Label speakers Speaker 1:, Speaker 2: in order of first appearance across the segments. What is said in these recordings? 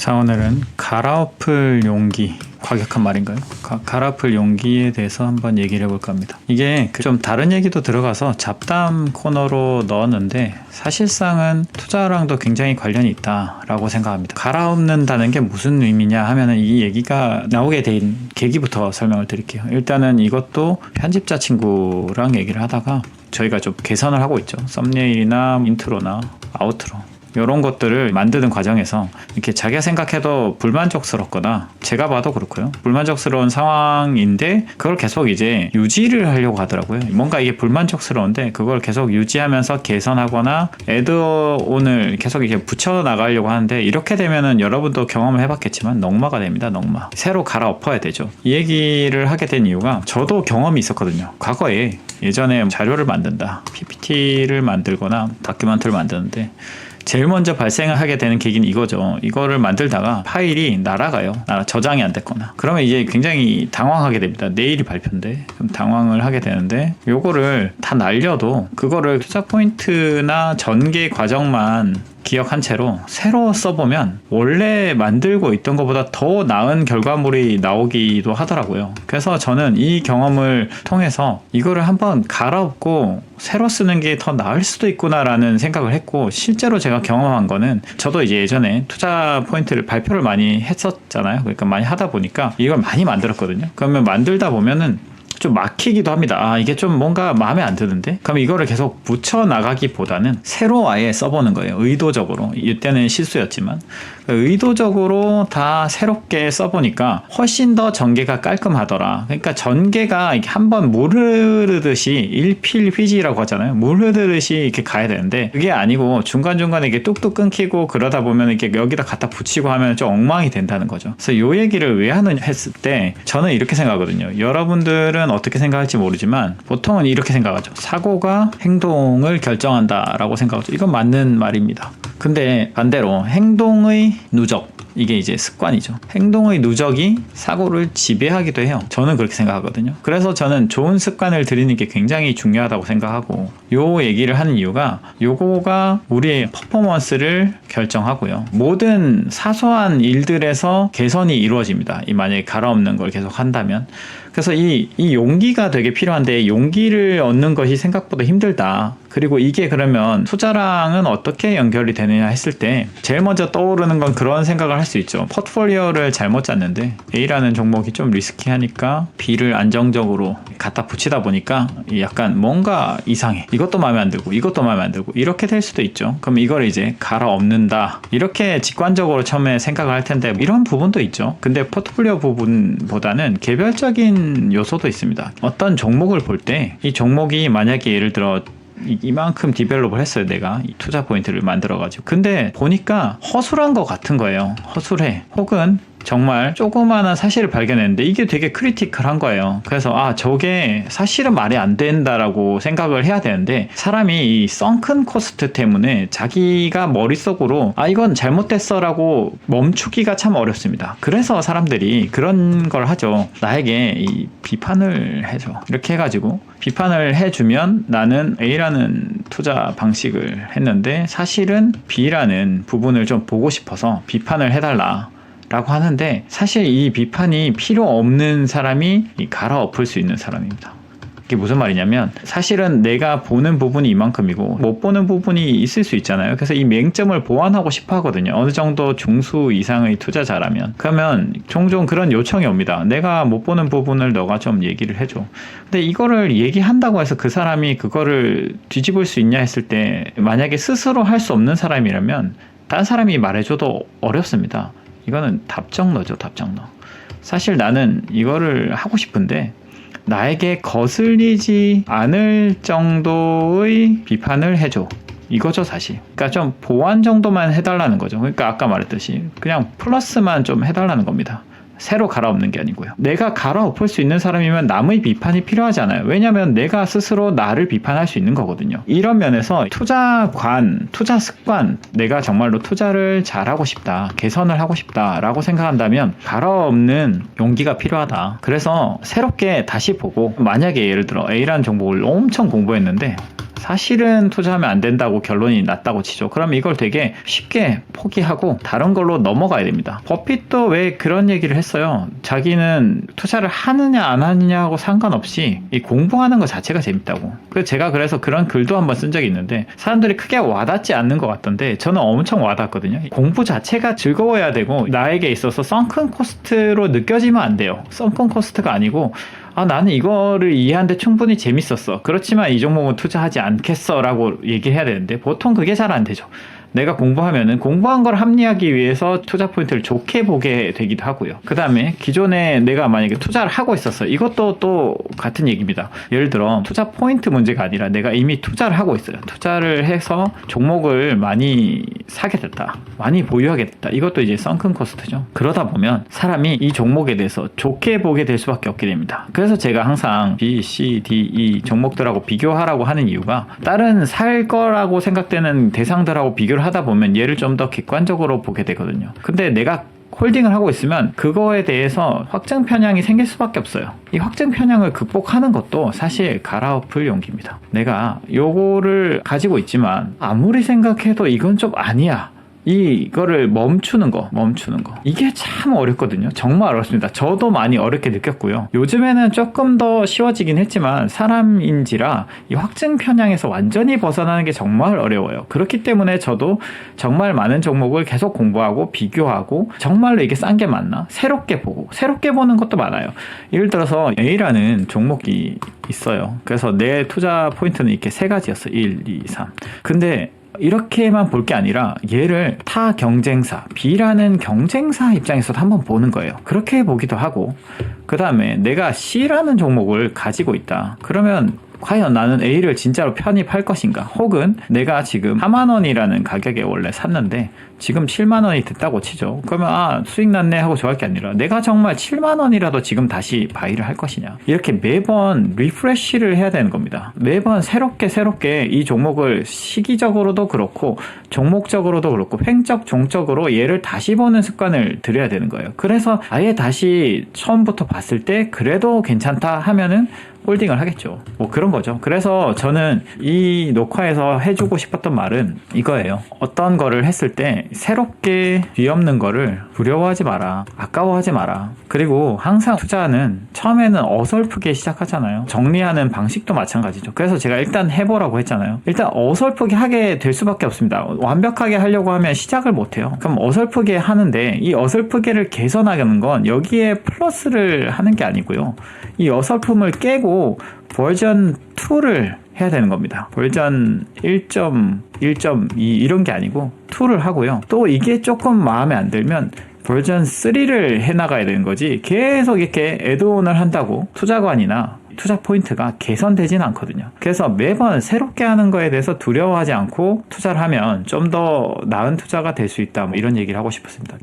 Speaker 1: 자, 오늘은 갈아엎을 용기, 과격한 말인가요? 갈아엎을 용기에 대해서 한번 얘기를 해볼까 합니다. 이게 좀 다른 얘기도 들어가서 잡담 코너로 넣었는데 사실상은 투자랑도 굉장히 관련이 있다라고 생각합니다. 갈아엎는다는 게 무슨 의미냐 하면은 이 얘기가 나오게 된 계기부터 설명을 드릴게요. 일단은 이것도 편집자 친구랑 얘기를 하다가 저희가 좀 개선을 하고 있죠. 썸네일이나 인트로나 아우트로 이런 것들을 만드는 과정에서 이렇게 자기가 생각해도 불만족스럽거나 제가 봐도 그렇고요. 불만족스러운 상황인데 그걸 계속 이제 유지를 하려고 하더라고요. 뭔가 이게 불만족스러운데 그걸 계속 유지하면서 개선하거나 애드온을 계속 이렇게 붙여 나가려고 하는데 이렇게 되면은 여러분도 경험을 해봤겠지만 넉마가 됩니다. 넉마. 새로 갈아엎어야 되죠. 이 얘기를 하게 된 이유가 저도 경험이 있었거든요. 과거에 예전에 자료를 만든다. PPT를 만들거나 다큐멘터리를 만드는데 제일 먼저 발생을 하게 되는 계기는 이거죠. 이거를 만들다가 파일이 날아가요. 저장이 안 됐거나. 그러면 이제 굉장히 당황하게 됩니다. 내일이 발표인데. 그럼 당황을 하게 되는데 요거를 다 날려도 그거를 투자 포인트나 전개 과정만 기억한 채로 새로 써보면 원래 만들고 있던 것보다 더 나은 결과물이 나오기도 하더라고요. 그래서 저는 이 경험을 통해서 이거를 한번 갈아엎고 새로 쓰는 게 더 나을 수도 있구나라는 생각을 했고, 실제로 제가 경험한 거는 저도 이제 예전에 투자 포인트를 발표를 많이 했었잖아요. 그러니까 많이 하다 보니까 이걸 많이 만들었거든요. 그러면 만들다 보면은 좀 막히기도 합니다. 아, 이게 좀 뭔가 마음에 안 드는데? 그럼 이거를 계속 붙여 나가기보다는 새로 아예 써보는 거예요. 의도적으로. 이때는 실수였지만 의도적으로 다 새롭게 써보니까 훨씬 더 전개가 깔끔하더라. 그러니까 전개가 한번 물 흐르듯이 일필휘지라고 하잖아요. 물 흐르듯이 이렇게 가야 되는데 그게 아니고 중간중간에 이게 뚝뚝 끊기고 그러다 보면 이렇게 여기다 갖다 붙이고 하면 좀 엉망이 된다는 거죠. 그래서 요 얘기를 왜 하느냐 했을 때 저는 이렇게 생각하거든요. 여러분들은 어떻게 생각할지 모르지만 보통은 이렇게 생각하죠. 사고가 행동을 결정한다라고 생각하죠. 이건 맞는 말입니다. 근데 반대로 행동의 누적, 이게 이제 습관이죠. 행동의 누적이 사고를 지배하기도 해요. 저는 그렇게 생각하거든요. 그래서 저는 좋은 습관을 들이는 게 굉장히 중요하다고 생각하고, 요 얘기를 하는 이유가 요거가 우리의 퍼포먼스를 결정하고요. 모든 사소한 일들에서 개선이 이루어집니다. 이 만약에 갈아엎는 걸 계속 한다면. 그래서 이 용기가 되게 필요한데 용기를 얻는 것이 생각보다 힘들다. 그리고 이게 그러면 투자랑은 어떻게 연결이 되느냐 했을 때 제일 먼저 떠오르는 건 그런 생각을 할 수 있죠. 포트폴리오를 잘못 짰는데 A라는 종목이 좀 리스키하니까 B를 안정적으로 갖다 붙이다 보니까 약간 뭔가 이상해. 이것도 마음에 안 들고 이것도 마음에 안 들고 이렇게 될 수도 있죠. 그럼 이걸 이제 갈아엎는다. 이렇게 직관적으로 처음에 생각을 할 텐데 이런 부분도 있죠. 근데 포트폴리오 부분보다는 개별적인 요소도 있습니다. 어떤 종목을 볼 때 이 종목이 만약에 예를 들어 이만큼 디벨롭을 했어요. 내가 이 투자 포인트를 만들어가지고. 근데 보니까 허술한 것 같은 거예요. 허술해. 혹은 정말 조그마한 사실을 발견했는데 이게 되게 크리티컬한 거예요. 그래서 저게 사실은 말이 안 된다라고 생각을 해야 되는데 사람이 이 썬큰 코스트 때문에 자기가 머릿속으로 이건 잘못됐어 라고 멈추기가 참 어렵습니다. 그래서 사람들이 그런 걸 하죠. 나에게 이 비판을 해줘. 이렇게 해가지고 비판을 해주면 나는 A라는 투자 방식을 했는데 사실은 B라는 부분을 좀 보고 싶어서 비판을 해달라 라고 하는데, 사실 이 비판이 필요 없는 사람이 갈아엎을 수 있는 사람입니다. 이게 무슨 말이냐면 사실은 내가 보는 부분이 이만큼이고 못 보는 부분이 있을 수 있잖아요. 그래서 이 맹점을 보완하고 싶어 하거든요. 어느 정도 중수 이상의 투자자라면. 그러면 종종 그런 요청이 옵니다. 내가 못 보는 부분을 너가 좀 얘기를 해줘. 근데 이거를 얘기한다고 해서 그 사람이 그거를 뒤집을 수 있냐 했을 때 만약에 스스로 할 수 없는 사람이라면 다른 사람이 말해줘도 어렵습니다. 이거는 답정너죠, 답정너. 사실 나는 이거를 하고 싶은데 나에게 거슬리지 않을 정도의 비판을 해줘. 이거죠, 사실. 그러니까 좀 보완 정도만 해달라는 거죠. 그러니까 아까 말했듯이 그냥 플러스만 좀 해달라는 겁니다. 새로 갈아엎는 게 아니고요. 내가 갈아엎을 수 있는 사람이면 남의 비판이 필요하지 않아요. 왜냐하면 내가 스스로 나를 비판할 수 있는 거거든요. 이런 면에서 투자관, 투자 습관, 내가 정말로 투자를 잘하고 싶다, 개선을 하고 싶다라고 생각한다면 갈아엎는 용기가 필요하다. 그래서 새롭게 다시 보고, 만약에 예를 들어 A라는 종목을 엄청 공부했는데 사실은 투자하면 안 된다고 결론이 났다고 치죠. 그럼 이걸 되게 쉽게 포기하고 다른 걸로 넘어가야 됩니다. 버핏도 왜 그런 얘기를 했어요. 자기는 투자를 하느냐 안 하느냐하고 상관없이 이 공부하는 것 자체가 재밌다고. 제가 그래서 그런 글도 한번 쓴 적이 있는데 사람들이 크게 와닿지 않는 것 같던데 저는 엄청 와닿았거든요. 공부 자체가 즐거워야 되고 나에게 있어서 썬큰 코스트로 느껴지면 안 돼요. 썬큰 코스트가 아니고 나는 이거를 이해하는데 충분히 재밌었어. 그렇지만 이 종목은 투자하지 않겠어 라고 얘기해야 되는데 보통 그게 잘 안 되죠. 내가 공부하면은 공부한 걸 합리화하기 위해서 투자 포인트를 좋게 보게 되기도 하고요. 그 다음에 기존에 내가 만약에 투자를 하고 있었어. 이것도 또 같은 얘기입니다. 예를 들어 투자 포인트 문제가 아니라 내가 이미 투자를 하고 있어요. 투자를 해서 종목을 많이 사게 됐다. 많이 보유하게 됐다. 이것도 이제 썬큰 코스트죠. 그러다 보면 사람이 이 종목에 대해서 좋게 보게 될 수밖에 없게 됩니다. 그래서 제가 항상 B, C, D, E 종목들하고 비교하라고 하는 이유가 다른 살 거라고 생각되는 대상들하고 비교를 하다 보면 얘를 좀 더 객관적으로 보게 되거든요. 근데 내가 홀딩을 하고 있으면 그거에 대해서 확증 편향이 생길 수밖에 없어요. 이 확증 편향을 극복하는 것도 사실 갈아엎을 용기입니다. 내가 요거를 가지고 있지만 아무리 생각해도 이건 좀 아니야. 이거를 멈추는 거. 이게 참 어렵거든요. 정말 어렵습니다. 저도 많이 어렵게 느꼈고요. 요즘에는 조금 더 쉬워지긴 했지만 사람인지라 이 확증 편향에서 완전히 벗어나는 게 정말 어려워요. 그렇기 때문에 저도 정말 많은 종목을 계속 공부하고 비교하고 정말로 이게 싼 게 맞나? 새롭게 보는 것도 많아요. 예를 들어서 A라는 종목이 있어요. 그래서 내 투자 포인트는 이렇게 세 가지였어요. 1, 2, 3. 근데 이렇게만 볼 게 아니라 얘를 타 경쟁사 B라는 경쟁사 입장에서도 한번 보는 거예요. 그렇게 보기도 하고 그 다음에 내가 C라는 종목을 가지고 있다. 그러면 과연 나는 A를 진짜로 편입할 것인가? 혹은 내가 지금 4만 원이라는 가격에 원래 샀는데 지금 7만 원이 됐다고 치죠. 그러면 수익 났네 하고 좋아할 게 아니라 내가 정말 7만 원이라도 지금 다시 바이를 할 것이냐. 이렇게 매번 리프레시를 해야 되는 겁니다. 매번 새롭게 이 종목을 시기적으로도 그렇고 종목적으로도 그렇고 횡적 종적으로 얘를 다시 보는 습관을 들여야 되는 거예요. 그래서 아예 다시 처음부터 봤을 때 그래도 괜찮다 하면은 홀딩을 하겠죠. 뭐 그런 거죠. 그래서 저는 이 녹화에서 해주고 싶었던 말은 이거예요. 어떤 거를 했을 때 새롭게 뒤엎는 거를 두려워하지 마라. 아까워하지 마라. 그리고 항상 투자는 처음에는 어설프게 시작하잖아요. 정리하는 방식도 마찬가지죠. 그래서 제가 일단 해보라고 했잖아요. 일단 어설프게 하게 될 수밖에 없습니다. 완벽하게 하려고 하면 시작을 못해요. 그럼 어설프게 하는데 이 어설프게를 개선하는 건 여기에 플러스를 하는 게 아니고요. 이 어설픔을 깨고 버전 2를 해야 되는 겁니다. 버전 1.1.2 이런 게 아니고 2를 하고요. 또 이게 조금 마음에 안 들면 버전 3를 해나가야 되는 거지 계속 이렇게 애드온을 한다고 투자관이나 투자 포인트가 개선되진 않거든요. 그래서 매번 새롭게 하는 거에 대해서 두려워하지 않고 투자를 하면 좀 더 나은 투자가 될 수 있다. 뭐 이런 얘기를 하고 싶었습니다.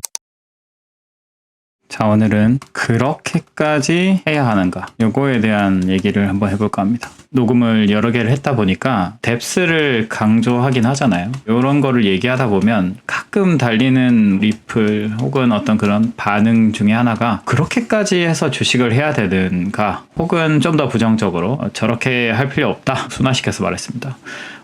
Speaker 1: 자, 오늘은 그렇게까지 해야 하는가? 요거에 대한 얘기를 한번 해볼까 합니다. 녹음을 여러 개를 했다 보니까 뎁스를 강조하긴 하잖아요. 이런 거를 얘기하다 보면 가끔 달리는 리플 혹은 어떤 그런 반응 중에 하나가 그렇게까지 해서 주식을 해야 되는가 혹은 좀 더 부정적으로 저렇게 할 필요 없다 순화시켜서 말했습니다.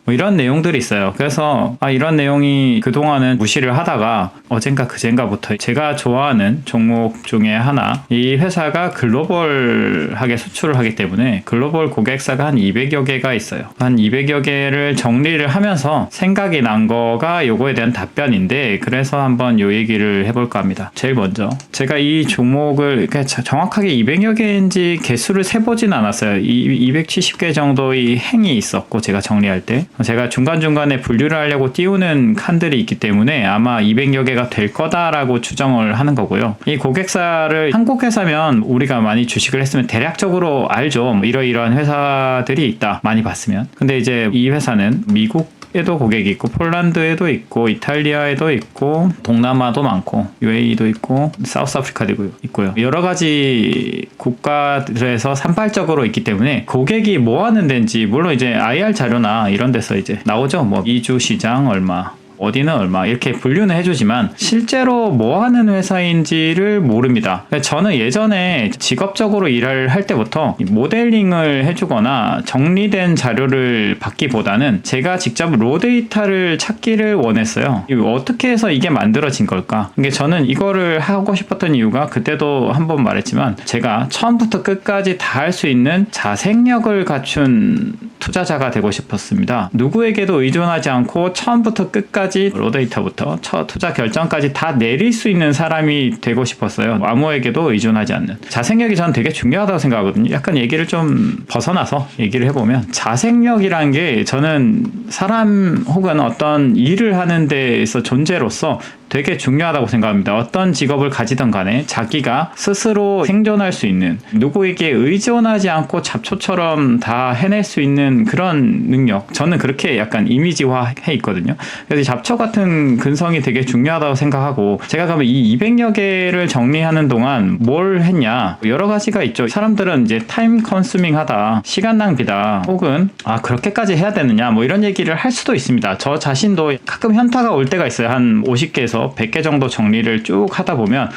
Speaker 1: 뭐 이런 내용들이 있어요. 그래서 이런 내용이 그동안은 무시를 하다가 어젠가 그젠가부터 제가 좋아하는 종목 중에 하나, 이 회사가 글로벌하게 수출을 하기 때문에 글로벌 고객사가 한 200여 개가 있어요. 한 200여 개를 정리를 하면서 생각이 난 거가 요거에 대한 답변인데, 그래서 한번 요 얘기를 해볼까 합니다. 제일 먼저 제가 이 종목을 정확하게 200여 개인지 개수를 세보진 않았어요. 270개 정도의 행이 있었고, 제가 정리할 때 제가 중간중간에 분류를 하려고 띄우는 칸들이 있기 때문에 아마 200여 개가 될 거다라고 추정을 하는 거고요. 이 고객사를 한국 회사면 우리가 많이 주식을 했으면 대략적으로 알죠. 뭐 이러이러한 회사들이 있다, 많이 봤으면. 근데 이제 이 회사는 미국 미국에도 고객이 있고 폴란드에도 있고 이탈리아에도 있고 동남아도 많고 UAE도 있고 사우스아프리카도 있고요. 여러 가지 국가들에서 산발적으로 있기 때문에 고객이 뭐 하는 데인지 물론 이제 IR 자료나 이런 데서 이제 나오죠. 뭐 이주 시장 얼마, 어디는 얼마 이렇게 분류는 해주지만 실제로 뭐 하는 회사인지를 모릅니다. 저는 예전에 직업적으로 일을 할 때부터 모델링을 해주거나 정리된 자료를 받기보다는 제가 직접 로 데이터를 찾기를 원했어요. 어떻게 해서 이게 만들어진 걸까? 이게 저는 이거를 하고 싶었던 이유가 그때도 한번 말했지만 제가 처음부터 끝까지 다 할 수 있는 자생력을 갖춘 투자자가 되고 싶었습니다. 누구에게도 의존하지 않고 처음부터 끝까지 로 데이터부터 투자 결정까지 다 내릴 수 있는 사람이 되고 싶었어요. 아무에게도 의존하지 않는. 자생력이 저는 되게 중요하다고 생각하거든요. 약간 얘기를 좀 벗어나서 얘기를 해보면 자생력이라는 게 저는 사람 혹은 어떤 일을 하는 데에서 존재로서 되게 중요하다고 생각합니다. 어떤 직업을 가지던 간에 자기가 스스로 생존할 수 있는, 누구에게 의존하지 않고 잡초처럼 다 해낼 수 있는 그런 능력, 저는 그렇게 약간 이미지화해 있거든요. 그래서 잡초 같은 근성이 되게 중요하다고 생각하고, 제가 그러면 이 200여 개를 정리하는 동안 뭘 했냐, 여러 가지가 있죠. 사람들은 이제 타임 컨수밍 하다, 시간 낭비다, 혹은 그렇게까지 해야 되느냐, 뭐 이런 얘기를 할 수도 있습니다. 저 자신도 가끔 현타가 올 때가 있어요. 한 50개에서 100개 정도 정리를 쭉 하다 보면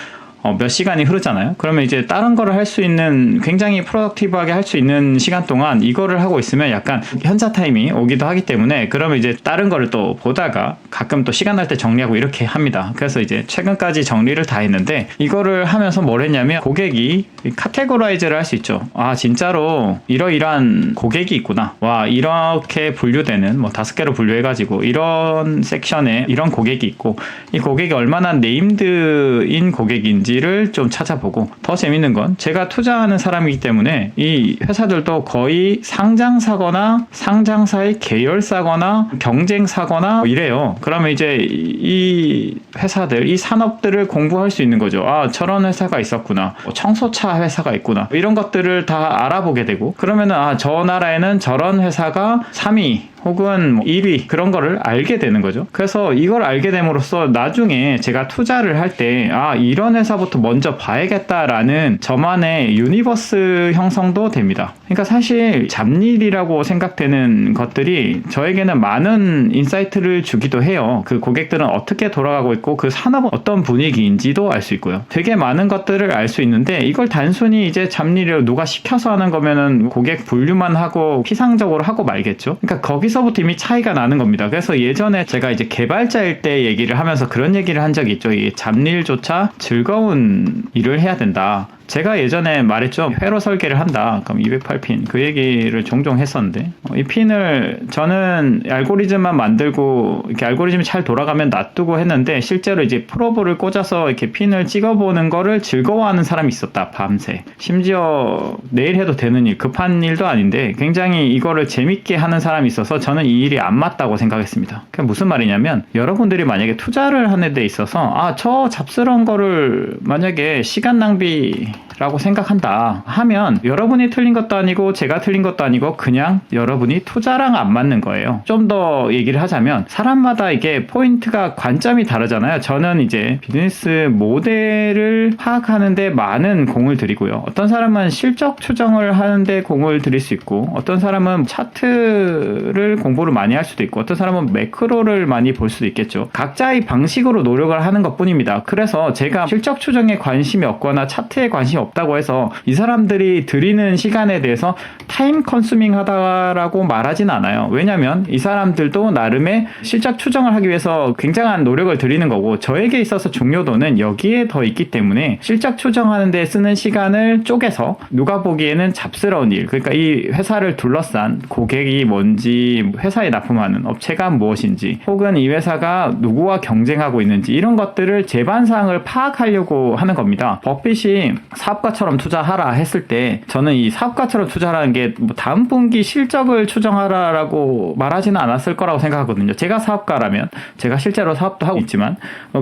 Speaker 1: 몇 시간이 흐르잖아요. 그러면 이제 다른 거를 할 수 있는, 굉장히 프로덕티브하게 할 수 있는 시간 동안 이거를 하고 있으면 약간 현자 타임이 오기도 하기 때문에, 그러면 이제 다른 거를 또 보다가 가끔 또 시간 날 때 정리하고 이렇게 합니다. 그래서 이제 최근까지 정리를 다 했는데, 이거를 하면서 뭘 했냐면 고객이 카테고라이즈를 할 수 있죠. 진짜로 이러이러한 고객이 있구나. 와, 이렇게 분류되는, 뭐 5개로 분류해가지고 이런 섹션에 이런 고객이 있고, 이 고객이 얼마나 네임드인 고객인지 를 좀 찾아보고, 더 재밌는 건 제가 투자하는 사람이기 때문에 이 회사들도 거의 상장사거나 상장사의 계열사거나 경쟁사거나 이래요. 그러면 이제 이 회사들, 이 산업들을 공부할 수 있는 거죠. 저런 회사가 있었구나, 청소차 회사가 있구나, 이런 것들을 다 알아보게 되고, 그러면은 저 나라에는 저런 회사가 3위 혹은 1위 그런 거를 알게 되는 거죠. 그래서 이걸 알게 됨으로써 나중에 제가 투자를 할 때 이런 회사부터 먼저 봐야겠다라는 저만의 유니버스 형성도 됩니다. 그러니까 사실 잡일이라고 생각되는 것들이 저에게는 많은 인사이트를 주기도 해요. 그 고객들은 어떻게 돌아가고 있고 그 산업은 어떤 분위기인지도 알 수 있고요. 되게 많은 것들을 알 수 있는데, 이걸 단순히 이제 잡일로 누가 시켜서 하는 거면은 고객 분류만 하고 피상적으로 하고 말겠죠. 그러니까 거기서부터 이미 차이가 나는 겁니다. 그래서 예전에 제가 이제 개발자일 때 얘기를 하면서 그런 얘기를 한 적이 있죠. 이 잡일조차 즐거운 일을 해야 된다. 제가 예전에 말했죠. 회로 설계를 한다. 그럼 208핀. 그 얘기를 종종 했었는데, 이 핀을 저는 알고리즘만 만들고 이렇게 알고리즘이 잘 돌아가면 놔두고 했는데, 실제로 이제 프로브를 꽂아서 이렇게 핀을 찍어보는 거를 즐거워하는 사람이 있었다. 밤새. 심지어 내일 해도 되는 일, 급한 일도 아닌데 굉장히 이거를 재밌게 하는 사람이 있어서 저는 이 일이 안 맞다고 생각했습니다. 그게 무슨 말이냐면, 여러분들이 만약에 투자를 하는 데 있어서 저 잡스러운 거를 만약에 시간 낭비 라고 생각한다 하면, 여러분이 틀린 것도 아니고 제가 틀린 것도 아니고 그냥 여러분이 투자랑 안 맞는 거예요. 좀 더 얘기를 하자면, 사람마다 이게 포인트가, 관점이 다르잖아요. 저는 이제 비즈니스 모델을 파악하는데 많은 공을 들이고요. 어떤 사람은 실적 추정을 하는데 공을 들일 수 있고, 어떤 사람은 차트를 공부를 많이 할 수도 있고, 어떤 사람은 매크로를 많이 볼 수도 있겠죠. 각자의 방식으로 노력을 하는 것 뿐입니다. 그래서 제가 실적 추정에 관심이 없거나 차트에 관심이 없다고 해서 이 사람들이 들이는 시간에 대해서 타임 컨수밍 하다라고 말하진 않아요. 왜냐면 이 사람들도 나름의 실적 추정을 하기 위해서 굉장한 노력을 들이는 거고, 저에게 있어서 중요도는 여기에 더 있기 때문에 실적 추정하는 데 쓰는 시간을 쪼개서 누가 보기에는 잡스러운 일, 그러니까 이 회사를 둘러싼 고객이 뭔지, 회사에 납품하는 업체가 무엇인지, 혹은 이 회사가 누구와 경쟁하고 있는지, 이런 것들을 제반상을 파악하려고 하는 겁니다. 버핏이 사업가처럼 투자하라 했을 때 저는 이 사업가처럼 투자라는 게 뭐 다음 분기 실적을 추정하라라고 말하지는 않았을 거라고 생각하거든요. 제가 사업가라면 제가 실제로 사업도 하고 있지만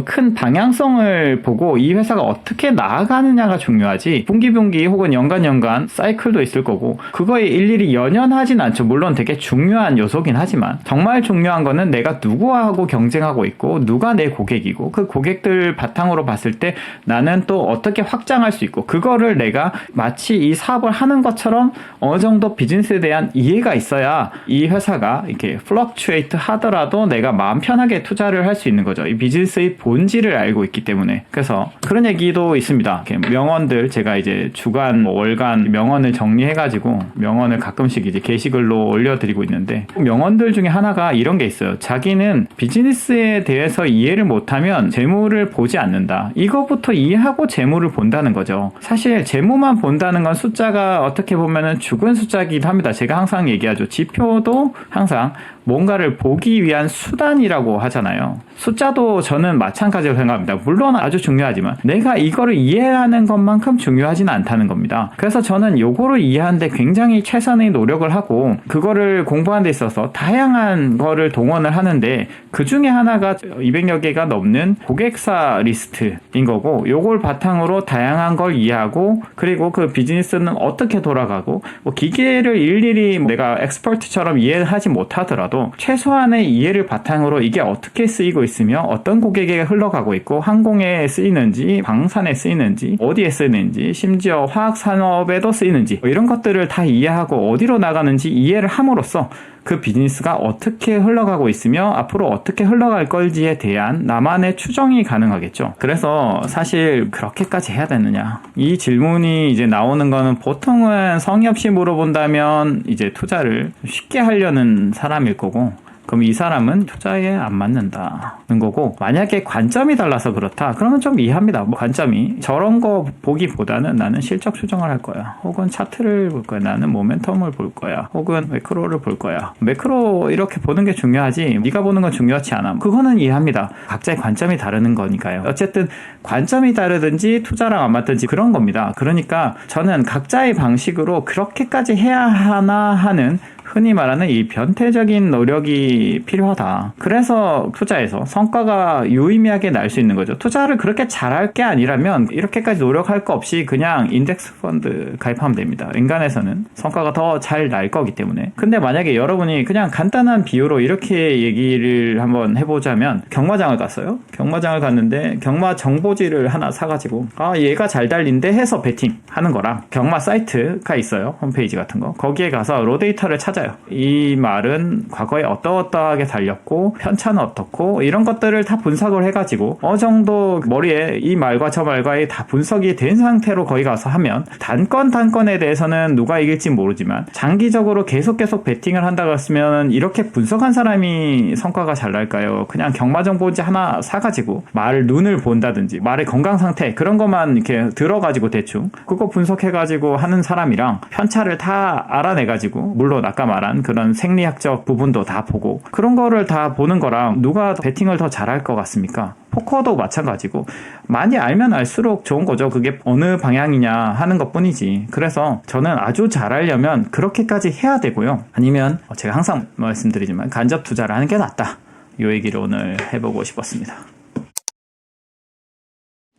Speaker 1: 큰 방향성을 보고 이 회사가 어떻게 나아가느냐가 중요하지, 분기 혹은 연간 사이클도 있을 거고 그거에 일일이 연연하진 않죠. 물론 되게 중요한 요소긴 하지만 정말 중요한 거는 내가 누구하고 경쟁하고 있고 누가 내 고객이고 그 고객들 바탕으로 봤을 때 나는 또 어떻게 확장할 수 있고, 그거를 내가 마치 이 사업을 하는 것처럼 어느 정도 비즈니스에 대한 이해가 있어야 이 회사가 이렇게 플럭추에이트 하더라도 내가 마음 편하게 투자를 할 수 있는 거죠. 이 비즈니스의 본질을 알고 있기 때문에. 그래서 그런 얘기도 있습니다. 명언들, 제가 이제 주간, 월간 명언을 정리해가지고 명언을 가끔씩 이제 게시글로 올려드리고 있는데, 명언들 중에 하나가 이런 게 있어요. 자기는 비즈니스에 대해서 이해를 못하면 재물을 보지 않는다. 이거부터 이해하고 재물을 본다는 거죠. 사실 재무만 본다는 건 숫자가 어떻게 보면은 죽은 숫자이기도 합니다. 제가 항상 얘기하죠. 지표도 항상 뭔가를 보기 위한 수단이라고 하잖아요. 숫자도 저는 마찬가지로 생각합니다. 물론 아주 중요하지만 내가 이거를 이해하는 것만큼 중요하지는 않다는 겁니다. 그래서 저는 요거를 이해하는데 굉장히 최선의 노력을 하고 그거를 공부하는 데 있어서 다양한 거를 동원을 하는데, 그 중에 하나가 200여 개가 넘는 고객사 리스트인 거고, 요걸 바탕으로 다양한 걸 이해하고, 그리고 그 비즈니스는 어떻게 돌아가고, 뭐 기계를 일일이 내가 엑스퍼트처럼 이해하지 못하더라도 최소한의 이해를 바탕으로 이게 어떻게 쓰이고 있으며 어떤 고객에게 흘러가고 있고, 항공에 쓰이는지 방산에 쓰이는지 어디에 쓰이는지 심지어 화학산업에도 쓰이는지 뭐 이런 것들을 다 이해하고 어디로 나가는지 이해를 함으로써 그 비즈니스가 어떻게 흘러가고 있으며 앞으로 어떻게 흘러갈 걸지에 대한 나만의 추정이 가능하겠죠. 그래서 사실 그렇게까지 해야 되느냐, 이 질문이 이제 나오는 거는 보통은 성의 없이 물어본다면 이제 투자를 쉽게 하려는 사람일 거고, 그럼 이 사람은 투자에 안 맞는다는 거고, 만약에 관점이 달라서 그렇다 그러면 좀 이해합니다. 뭐 관점이 저런 거 보기보다는 나는 실적 추정을 할 거야, 혹은 차트를 볼 거야, 나는 모멘텀을 볼 거야, 혹은 매크로를 볼 거야. 매크로 이렇게 보는 게 중요하지 네가 보는 건 중요하지 않아. 그거는 이해합니다. 각자의 관점이 다르는 거니까요. 어쨌든 관점이 다르든지 투자랑 안 맞든지 그런 겁니다. 그러니까 저는 각자의 방식으로 그렇게까지 해야 하나 하는, 흔히 말하는 이 변태적인 노력이 필요하다. 그래서 투자에서 성과가 유의미하게 날 수 있는 거죠. 투자를 그렇게 잘할 게 아니라면 이렇게까지 노력할 거 없이 그냥 인덱스 펀드 가입하면 됩니다. 인간에서는 성과가 더 잘 날 거기 때문에. 근데 만약에 여러분이 그냥 간단한 비유로 이렇게 얘기를 한번 해보자면, 경마장을 갔어요. 경마장을 갔는데 경마 정보지를 하나 사가지고 얘가 잘 달린대 해서 베팅 하는 거랑, 경마 사이트가 있어요. 홈페이지 같은 거. 거기에 가서 로데이터를 찾아 이 말은 과거에 어떠어떠하게 달렸고 편차는 어떻고 이런 것들을 다 분석을 해가지고 어느 정도 머리에 이 말과 저 말과의 다 분석이 된 상태로 거기 가서 하면, 단건에 대해서는 누가 이길지 모르지만 장기적으로 계속 베팅을 한다고 했으면 이렇게 분석한 사람이 성과가 잘 날까요? 그냥 경마정보지 하나 사가지고 말을 눈을 본다든지 말의 건강 상태 그런 것만 이렇게 들어가지고 대충 그거 분석해가지고 하는 사람이랑, 편차를 다 알아내가지고, 물론 아까 말한 그런 생리학적 부분도 다 보고 그런 거를 다 보는 거랑 누가 배팅을 더 잘할 것 같습니까? 포커도 마찬가지고 많이 알면 알수록 좋은 거죠. 그게 어느 방향이냐 하는 것 뿐이지. 그래서 저는 아주 잘하려면 그렇게까지 해야 되고요. 아니면 제가 항상 말씀드리지만 간접 투자를 하는 게 낫다. 이 얘기를 오늘 해보고 싶었습니다.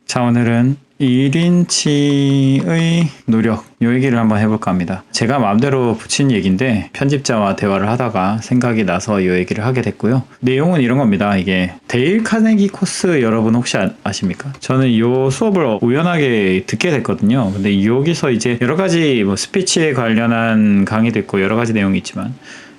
Speaker 1: 자, 오늘은 1인치의 노력, 이 얘기를 한번 해볼까 합니다. 제가 마음대로 붙인 얘기인데 편집자와 대화를 하다가 생각이 나서 이 얘기를 하게 됐고요. 내용은 이런 겁니다. 이게 데일 카네기 코스 여러분 혹시 아십니까? 저는 이 수업을 우연하게 듣게 됐거든요. 근데 여기서 이제 여러 가지 스피치에 관련한 강의도 있고 여러 가지 내용이 있지만,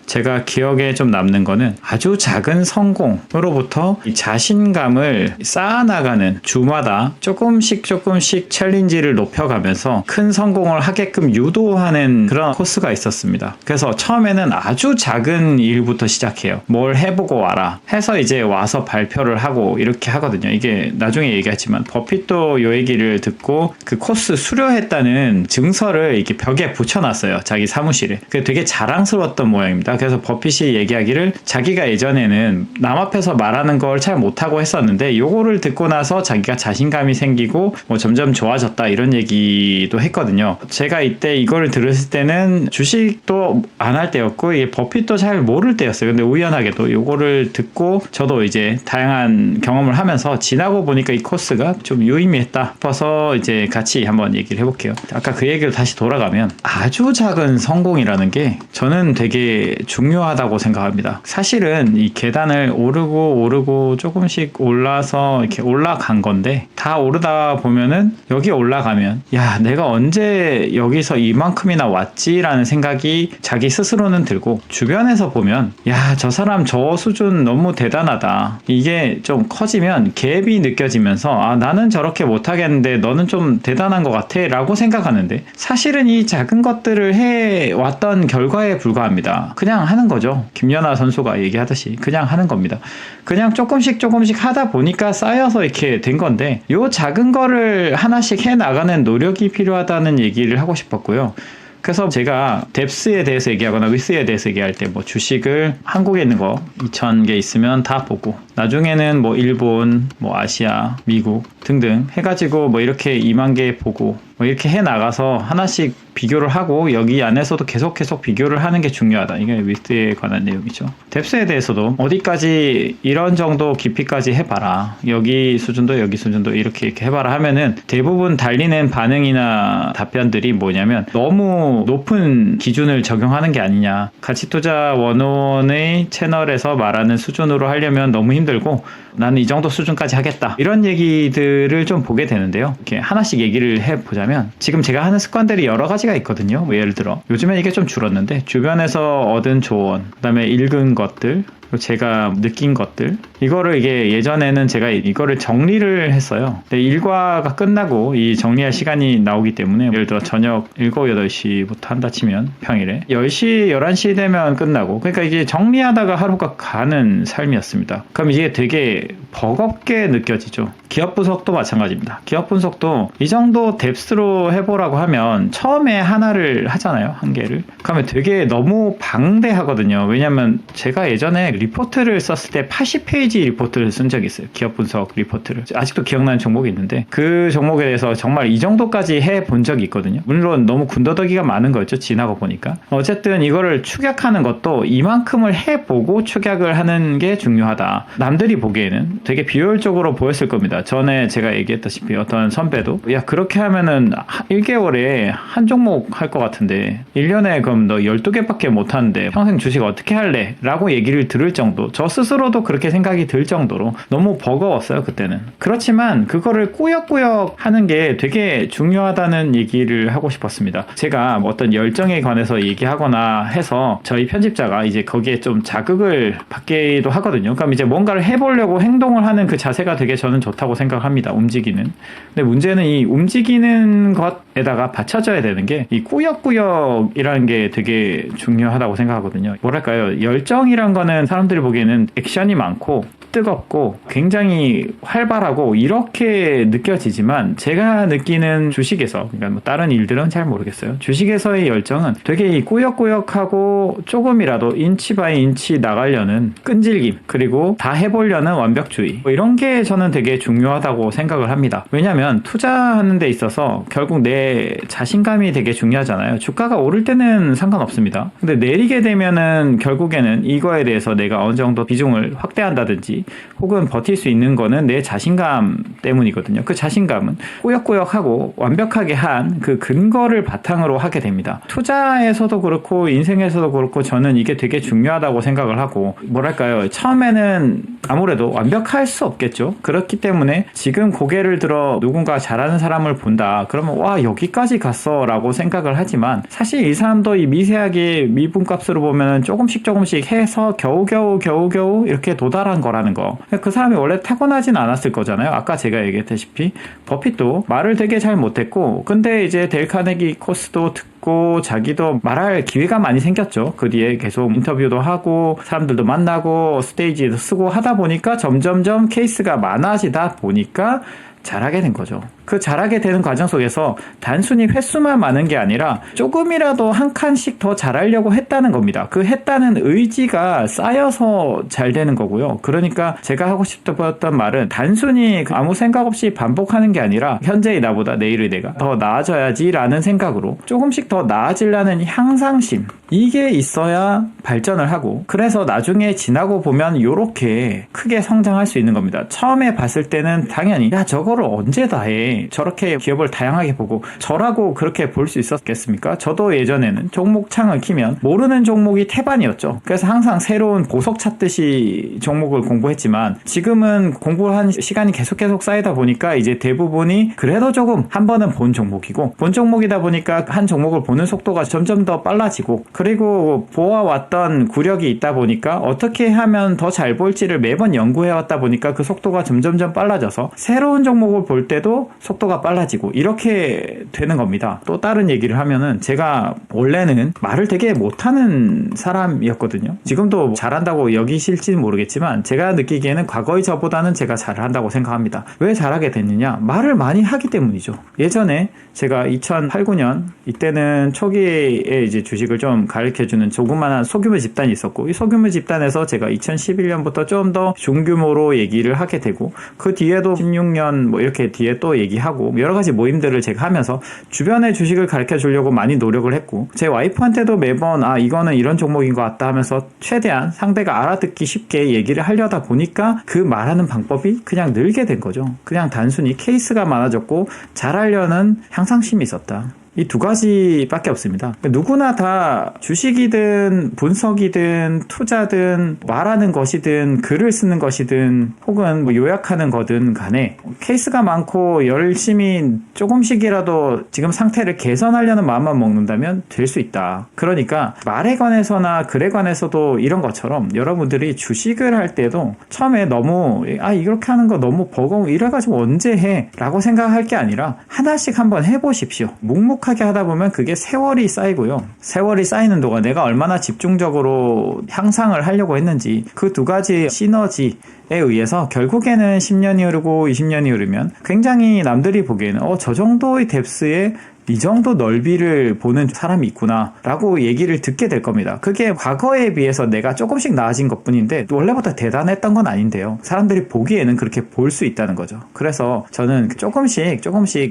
Speaker 1: 제가 기억에 좀 남는 거는 아주 작은 성공으로부터 이 자신감을 쌓아나가는, 주마다 조금씩 챌린지를 높여가면서 큰 성공을 하게끔 유도하는 그런 코스가 있었습니다. 그래서 처음에는 아주 작은 일부터 시작해요. 뭘 해보고 와라 해서 이제 와서 발표를 하고 이렇게 하거든요. 이게 나중에 얘기하지만 버핏도 요 얘기를 듣고 그 코스 수료했다는 증서를 이렇게 벽에 붙여놨어요. 자기 사무실에. 그게 되게 자랑스러웠던 모양입니다. 그래서 버핏이 얘기하기를 자기가 예전에는 남 앞에서 말하는 걸 잘 못하고 했었는데 요거를 듣고 나서 자기가 자신감이 생기고 뭐 점점 좋아졌다 이런 얘기도 했거든요. 제가 이때 이걸 들었을 때는 주식도 안 할 때였고 이게 버핏도 잘 모를 때였어요. 근데 우연하게도 요거를 듣고 저도 이제 다양한 경험을 하면서 지나고 보니까 이 코스가 좀 유의미했다 싶어서 이제 같이 한번 얘기를 해볼게요. 아까 그 얘기로 다시 돌아가면 아주 작은 성공이라는 게 저는 되게 중요하다고 생각합니다. 사실은 이 계단을 오르고 조금씩 올라서 이렇게 올라간 건데 다 오르다 보면은 여기 올라가면 야 내가 언제 여기서 이만큼이나 왔지라는 생각이 자기 스스로는 들고 주변에서 보면 야 저 사람 저 수준 너무 대단하다 이게 좀 커지면 갭이 느껴지면서 아 나는 저렇게 못하겠는데 너는 좀 대단한 것 같아 라고 생각하는데 사실은 이 작은 것들을 해왔던 결과에 불과합니다. 그냥 하는 거죠. 김연아 선수가 얘기하듯이 그냥 하는 겁니다. 그냥 조금씩 하다 보니까 쌓여서 이렇게 된 건데 요 작은 거를 하나씩 해 나가는 노력이 필요하다는 얘기를 하고 싶었고요. 그래서 제가 뎁스에 대해서 얘기하거나 위스에 대해서 얘기할 때 뭐 주식을 한국에 있는 거 2,000개 있으면 다 보고 나중에는 뭐 일본, 뭐 아시아, 미국 등등 해가지고 뭐 이렇게 2만 개 보고 뭐 이렇게 해 나가서 하나씩 비교를 하고 여기 안에서도 계속 비교를 하는 게 중요하다. 이게 위스에 관한 내용이죠. 뎁스에 대해서도 어디까지 이런 정도 깊이까지 해봐라. 여기 수준도 여기 수준도 이렇게 해봐라 하면은 대부분 달리는 반응이나 답변들이 뭐냐면 너무 높은 기준을 적용하는 게 아니냐. 가치투자 101의 채널에서 말하는 수준으로 하려면 너무 힘들고 나는 이 정도 수준까지 하겠다. 이런 얘기들을 좀 보게 되는데요. 이렇게 하나씩 얘기를 해보자면 지금 제가 하는 습관들이 여러 가지가 있거든요. 뭐 예를 들어 요즘엔 이게 좀 줄었는데 주변에서 얻은 조언, 그다음에 읽은 것들, 제가 느낀 것들 이거를 이게 예전에는 제가 이거를 정리를 했어요. 근데 일과가 끝나고 이 정리할 시간이 나오기 때문에 예를 들어 저녁 7, 8시부터 한다 치면 평일에 10시, 11시 되면 끝나고 그러니까 이게 정리하다가 하루가 가는 삶이었습니다. 그럼 이게 되게 버겁게 느껴지죠. 기업 분석도 마찬가지입니다. 기업 분석도 이 정도 뎁스로 해보라고 하면 처음에 하나를 하잖아요. 한 개를. 그러면 되게 너무 방대하거든요. 왜냐면 제가 예전에 리포트를 썼을 때 80페이지 리포트를 쓴 적이 있어요. 기업 분석 리포트를. 아직도 기억나는 종목이 있는데 그 종목에 대해서 정말 이 정도까지 해본 적이 있거든요. 물론 너무 군더더기가 많은 거였죠. 지나고 보니까. 어쨌든 이거를 축약하는 것도 이만큼을 해보고 축약을 하는 게 중요하다. 남들이 보기에는 되게 비효율적으로 보였을 겁니다. 전에 제가 얘기했다시피 어떤 선배도 야 그렇게 하면은 1개월에 한 종목 할 것 같은데 1년에 그럼 너 12개밖에 못하는데 평생 주식 어떻게 할래? 라고 얘기를 들을 정도 저 스스로도 그렇게 생각이 들 정도로 너무 버거웠어요 그때는. 그렇지만 그거를 꾸역꾸역 하는 게 되게 중요하다는 얘기를 하고 싶었습니다. 제가 어떤 열정에 관해서 얘기하거나 해서 저희 편집자가 이제 거기에 좀 자극을 받기도 하거든요. 그럼 이제 뭔가를 해보려고 행동을 하는 그 자세가 되게 저는 좋다고 생각합니다. 움직이는. 근데 문제는 이 움직이는 것에다가 받쳐져야 되는 게 이 꾸역꾸역이라는 게 되게 중요하다고 생각하거든요. 뭐랄까요? 열정이란 거는 사람들이 보기에는 액션이 많고 뜨겁고 굉장히 활발하고 이렇게 느껴지지만 제가 느끼는 주식에서 그러니까 뭐 다른 일들은 잘 모르겠어요. 주식에서의 열정은 되게 이 꾸역꾸역하고 조금이라도 인치 바이 인치 나가려는 끈질김 그리고 다 해보려는 완벽주의 뭐 이런 게 저는 되게 중요하다고 생각을 합니다. 왜냐하면 투자하는 데 있어서 결국 내 자신감이 되게 중요하잖아요. 주가가 오를 때는 상관없습니다. 근데 내리게 되면은 결국에는 이거에 대해서 내가 어느 정도 비중을 확대한다든지 혹은 버틸 수 있는 거는 내 자신감 때문이거든요. 그 자신감은 꾸역꾸역하고 완벽하게 한 그 근거를 바탕으로 하게 됩니다. 투자에서도 그렇고 인생에서도 그렇고 저는 이게 되게 중요하다고 생각을 하고 뭐랄까요. 처음에는 아무래도 완벽할 수 없겠죠. 그렇기 때문에 지금 고개를 들어 누군가 잘하는 사람을 본다. 그러면 와 여기까지 갔어 라고 생각을 하지만 사실 이 사람도 이 미세하게 미분값으로 보면 조금씩 해서 겨우겨우 이렇게 도달한 거라는 거. 그 사람이 원래 타고나진 않았을 거잖아요. 아까 제가 얘기했다시피 버핏도 말을 되게 잘 못했고 근데 이제 데일 카네기 코스도 듣고 자기도 말할 기회가 많이 생겼죠. 그 뒤에 계속 인터뷰도 하고 사람들도 만나고 스테이지도 쓰고 하다 보니까 점점점 케이스가 많아지다 보니까 잘하게 된 거죠. 그 잘하게 되는 과정 속에서 단순히 횟수만 많은 게 아니라 조금이라도 한 칸씩 더 잘하려고 했다는 겁니다. 그 했다는 의지가 쌓여서 잘 되는 거고요. 그러니까 제가 하고 싶었던 말은 단순히 아무 생각 없이 반복하는 게 아니라 현재의 나보다 내일의 내가 더 나아져야지 라는 생각으로 조금씩 더 나아지려는 향상심, 이게 있어야 발전을 하고, 그래서 나중에 지나고 보면 이렇게 크게 성장할 수 있는 겁니다. 처음에 봤을 때는 당연히 야 저거를 언제 다 해, 저렇게 기업을 다양하게 보고 저라고 그렇게 볼 수 있었겠습니까? 저도 예전에는 종목창을 키면 모르는 종목이 태반이었죠. 그래서 항상 새로운 보석 찾듯이 종목을 공부했지만 지금은 공부한 시간이 계속 쌓이다 보니까 이제 대부분이 그래도 조금 한 번은 본 종목이고, 본 종목이다 보니까 한 종목을 보는 속도가 점점 더 빨라지고, 그리고 보아왔던 구력이 있다 보니까 어떻게 하면 더 잘 볼지를 매번 연구해왔다 보니까 그 속도가 점점점 빨라져서 새로운 종목을 볼 때도 속도가 빨라지고 이렇게 되는 겁니다. 또 다른 얘기를 하면은 제가 원래는 말을 되게 못하는 사람이었거든요. 지금도 잘한다고 여기실지는 모르겠지만 제가 느끼기에는 과거의 저보다는 제가 잘한다고 생각합니다. 왜 잘하게 됐느냐? 말을 많이 하기 때문이죠. 예전에 제가 2008, 9년 이때는 초기에 이제 주식을 좀 가르쳐주는 조그마한 소규모 집단이 있었고, 이 소규모 집단에서 제가 2011년부터 좀 더 중규모로 얘기를 하게 되고, 그 뒤에도 16년 뭐 이렇게 뒤에 또 얘기하고 여러 가지 모임들을 제가 하면서 주변에 주식을 가르쳐 주려고 많이 노력을 했고, 제 와이프한테도 매번 이거는 이런 종목인 것 같다 하면서 최대한 상대가 알아듣기 쉽게 얘기를 하려다 보니까 그 말하는 방법이 그냥 늘게 된 거죠. 그냥 단순히 케이스가 많아졌고 잘하려는 향상심이 있었다. 이 두 가지밖에 없습니다. 누구나 다 주식이든 분석이든 투자든 말하는 것이든 글을 쓰는 것이든 혹은 뭐 요약하는 거든 간에 케이스가 많고 열심히 조금씩이라도 지금 상태를 개선하려는 마음만 먹는다면 될 수 있다. 그러니까 말에 관해서나 글에 관해서도 이런 것처럼 여러분들이 주식을 할 때도 처음에 너무 이렇게 하는 거 너무 버거워 이래가지고 언제 해? 라고 생각할 게 아니라 하나씩 한번 해보십시오. 묵묵하게 하다 보면 그게 세월이 쌓이고요. 세월이 쌓이는 동안 내가 얼마나 집중적으로 향상을 하려고 했는지, 그 두 가지 시너지에 의해서 결국에는 10년이 흐르고 20년이 흐르면 굉장히 남들이 보기에는 저 정도의 뎁스에 이 정도 넓이를 보는 사람이 있구나 라고 얘기를 듣게 될 겁니다. 그게 과거에 비해서 내가 조금씩 나아진 것 뿐인데 원래보다 대단했던 건 아닌데요, 사람들이 보기에는 그렇게 볼 수 있다는 거죠. 그래서 저는 조금씩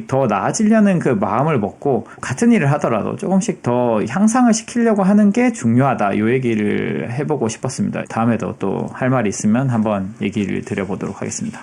Speaker 1: 더 나아지려는 그 마음을 먹고 같은 일을 하더라도 조금씩 더 향상을 시키려고 하는 게 중요하다, 이 얘기를 해보고 싶었습니다. 다음에도 또 할 말이 있으면 한번 얘기를 드려보도록 하겠습니다.